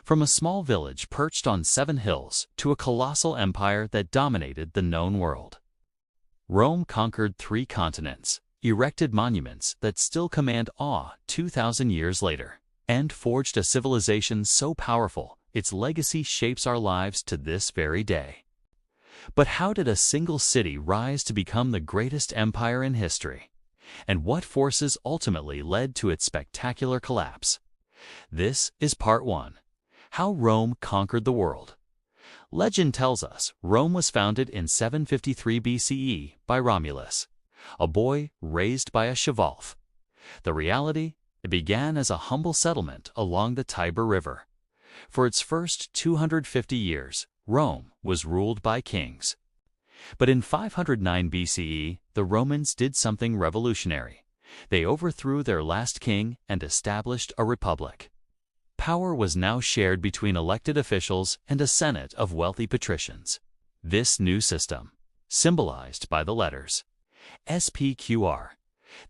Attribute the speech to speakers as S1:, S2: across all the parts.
S1: From a small village perched on 7 hills to a colossal empire that dominated the known world. Rome conquered 3 continents, erected monuments that still command awe 2,000 years later, and forged a civilization so powerful its legacy shapes our lives to this very day. But how did a single city rise to become the greatest empire in history? And what forces ultimately led to its spectacular collapse? This is part 1. How Rome conquered the world. Legend tells us Rome was founded in 753 BCE by Romulus, a boy raised by a chivalry. The reality? It began as a humble settlement along the Tiber River. For its first 250 years, Rome was ruled by kings. But in 509 BCE, the Romans did something revolutionary. They overthrew their last king and established a republic. Power was now shared between elected officials and a senate of wealthy patricians. This new system, symbolized by the letters SPQR,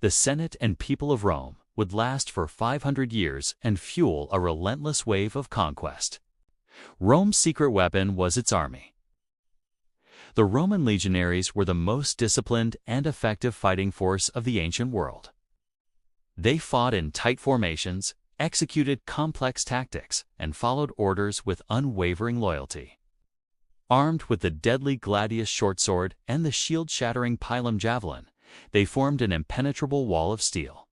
S1: the Senate and people of Rome, would last for 500 years and fuel a relentless wave of conquest. Rome's secret weapon was its army. The Roman legionaries were the most disciplined and effective fighting force of the ancient world. They fought in tight formations, executed complex tactics, and followed orders with unwavering loyalty. Armed with the deadly gladius short sword and the shield-shattering pilum javelin, they formed an impenetrable wall of steel.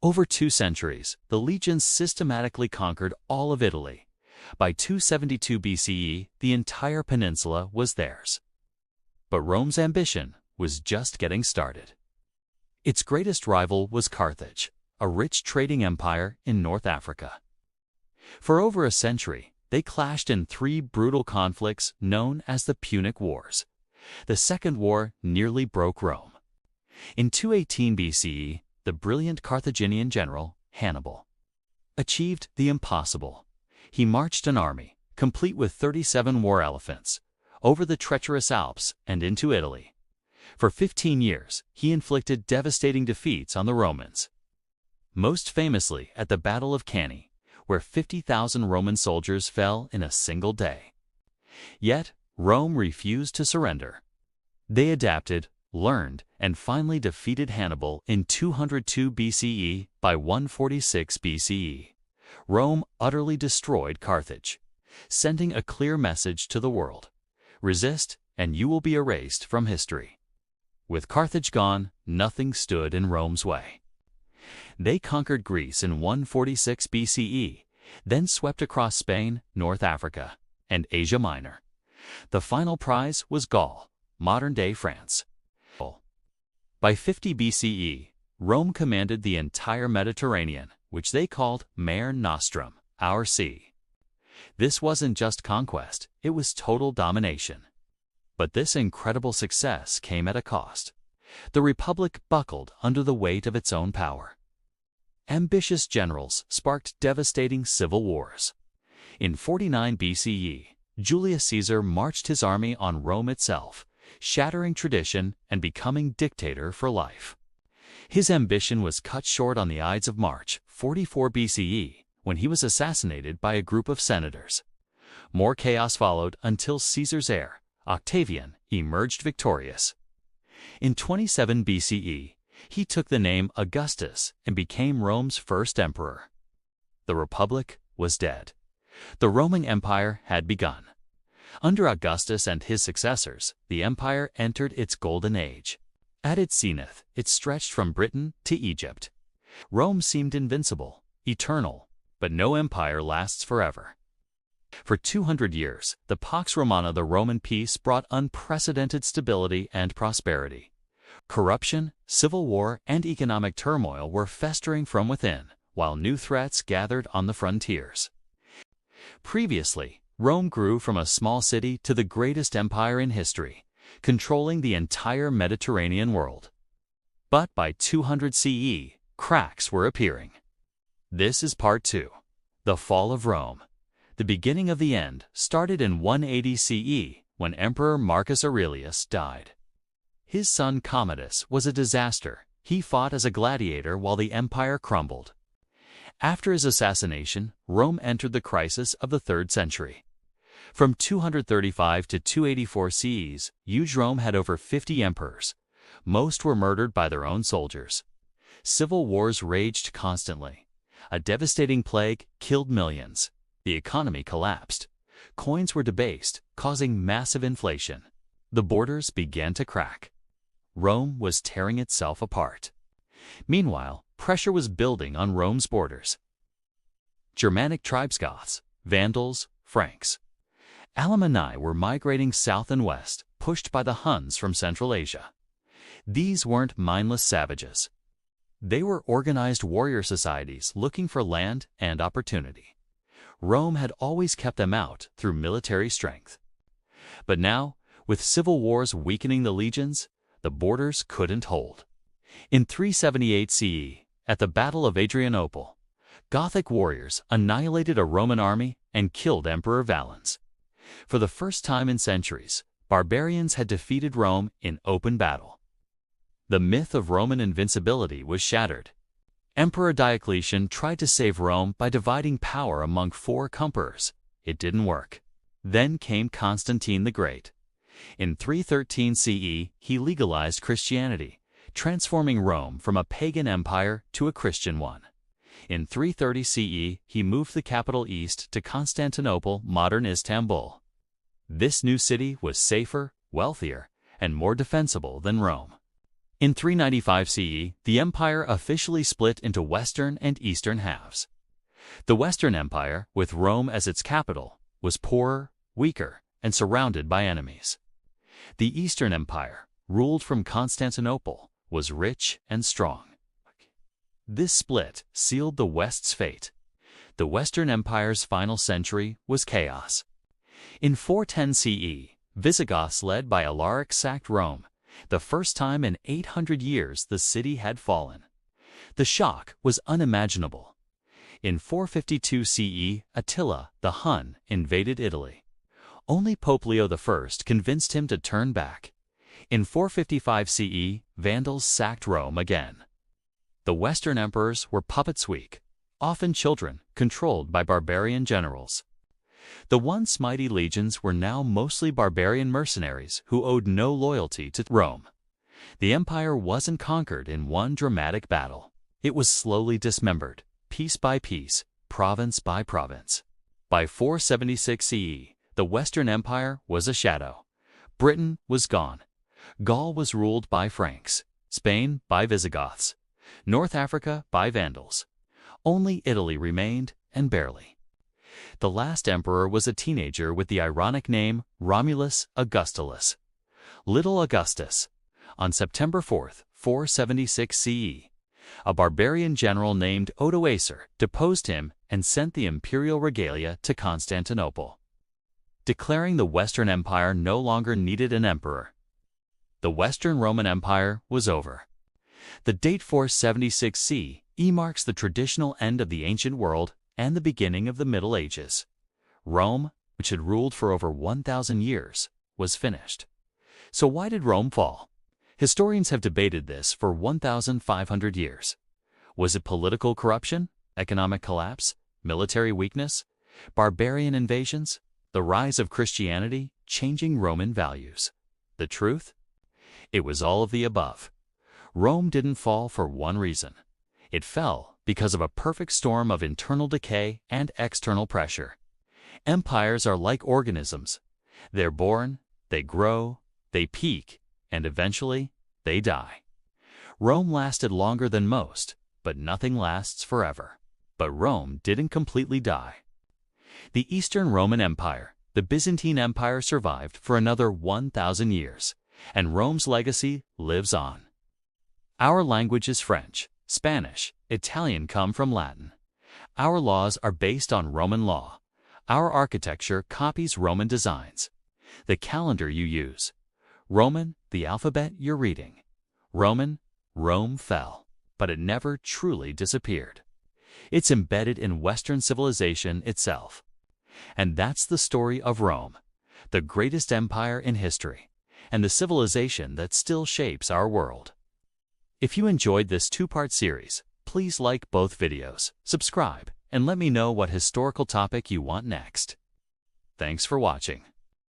S1: Over 2 centuries, the legions systematically conquered all of Italy. By 272 BCE, the entire peninsula was theirs. But Rome's ambition was just getting started. Its greatest rival was Carthage, a rich trading empire in North Africa. For over a century, they clashed in 3 brutal conflicts known as the Punic Wars. The Second War nearly broke Rome. In 218 BCE, the brilliant Carthaginian general, Hannibal, achieved the impossible. He marched an army, complete with 37 war elephants, over the treacherous Alps and into Italy. For 15 years, he inflicted devastating defeats on the Romans, most famously at the Battle of Cannae, where 50,000 Roman soldiers fell in a single day. Yet, Rome refused to surrender. They adapted, learned, and finally defeated Hannibal in 202 BCE. By 146 BCE, Rome utterly destroyed Carthage, sending a clear message to the world: resist, and you will be erased from history. With Carthage gone, nothing stood in Rome's way. They conquered Greece in 146 BCE, then swept across Spain, North Africa, and Asia Minor. The final prize was Gaul, modern-day France. By 50 BCE, Rome commanded the entire Mediterranean, which they called Mare Nostrum, our sea. This wasn't just conquest, it was total domination. But this incredible success came at a cost. The Republic buckled under the weight of its own power. Ambitious generals sparked devastating civil wars. In 49 BCE, Julius Caesar marched his army on Rome itself, shattering tradition and becoming dictator for life. His ambition was cut short on the Ides of March, 44 BCE, when he was assassinated by a group of senators. More chaos followed until Caesar's heir, Octavian, emerged victorious. In 27 BCE, he took the name Augustus and became Rome's first emperor. The Republic was dead. The Roman Empire had begun. Under Augustus and his successors, the empire entered its golden age. At its zenith, it stretched from Britain to Egypt. Rome seemed invincible, eternal, but no empire lasts forever. For 200 years, the Pax Romana, the Roman peace, brought unprecedented stability and prosperity. Corruption, civil war, and economic turmoil were festering from within, while new threats gathered on the frontiers. Previously, Rome grew from a small city to the greatest empire in history, controlling the entire Mediterranean world. But by 200 CE, cracks were appearing. This is part 2. The fall of Rome. The beginning of the end started in 180 CE, when Emperor Marcus Aurelius died. His son Commodus was a disaster. He fought as a gladiator while the empire crumbled. After his assassination, Rome entered the crisis of the 3rd century. From 235 to 284 CE, huge Rome had over 50 emperors. Most were murdered by their own soldiers. Civil wars raged constantly. A devastating plague killed millions. The economy collapsed. Coins were debased, causing massive inflation. The borders began to crack. Rome was tearing itself apart. Meanwhile, pressure was building on Rome's borders. Germanic tribes, Goths, Vandals, Franks, Alemanni were migrating south and west, pushed by the Huns from Central Asia. These weren't mindless savages. They were organized warrior societies looking for land and opportunity. Rome had always kept them out through military strength. But now, with civil wars weakening the legions, the borders couldn't hold. In 378 CE, at the Battle of Adrianople, Gothic warriors annihilated a Roman army and killed Emperor Valens. For the first time in centuries, barbarians had defeated Rome in open battle. The myth of Roman invincibility was shattered. Emperor Diocletian tried to save Rome by dividing power among 4 conquerors. It didn't work. Then came Constantine the Great. In 313 CE, he legalized Christianity, transforming Rome from a pagan empire to a Christian one. In 330 CE, he moved the capital east to Constantinople, modern Istanbul. This new city was safer, wealthier, and more defensible than Rome. In 395 CE, the empire officially split into western and eastern halves. The Western Empire, with Rome as its capital, was poorer, weaker, and surrounded by enemies. The Eastern Empire, ruled from Constantinople, was rich and strong. This split sealed the West's fate. The Western Empire's final century was chaos. In 410 CE, Visigoths led by Alaric sacked Rome. The first time in 800 years the city had fallen. The shock was unimaginable. In 452 CE, Attila, the Hun, invaded Italy. Only Pope Leo I convinced him to turn back. In 455 CE, Vandals sacked Rome again. The Western emperors were puppets, weak, often children, controlled by barbarian generals. The once mighty legions were now mostly barbarian mercenaries who owed no loyalty to Rome. The empire wasn't conquered in one dramatic battle. It was slowly dismembered, piece by piece, province by province. By 476 CE, the Western Empire was a shadow. Britain was gone. Gaul was ruled by Franks, Spain by Visigoths, North Africa by Vandals. Only Italy remained, and barely. The last emperor was a teenager with the ironic name Romulus Augustulus. Little Augustus. On September 4, 476 CE, a barbarian general named Odoacer deposed him and sent the imperial regalia to Constantinople, declaring the Western Empire no longer needed an emperor. The Western Roman Empire was over. The date 476 CE marks the traditional end of the ancient world and the beginning of the Middle Ages. Rome, which had ruled for over 1,000 years, was finished. So why did Rome fall? Historians have debated this for 1,500 years. Was it political corruption, economic collapse, military weakness, barbarian invasions, the rise of Christianity, changing Roman values? The truth? It was all of the above. Rome didn't fall for one reason. It fell because of a perfect storm of internal decay and external pressure. Empires are like organisms. They're born, they grow, they peak, and eventually they die. Rome lasted longer than most, but nothing lasts forever. But Rome didn't completely die. The Eastern Roman Empire, the Byzantine Empire, survived for another 1,000 years, and Rome's legacy lives on. Our language is French, Spanish, Italian come from Latin. Our laws are based on Roman law. Our architecture copies Roman designs. The calendar you use, Roman, the alphabet you're reading. Roman, Rome fell, but it never truly disappeared. It's embedded in Western civilization itself. And that's the story of Rome, the greatest empire in history, and the civilization that still shapes our world. If you enjoyed this 2-part series, please like both videos, subscribe, and let me know what historical topic you want next. Thanks for watching.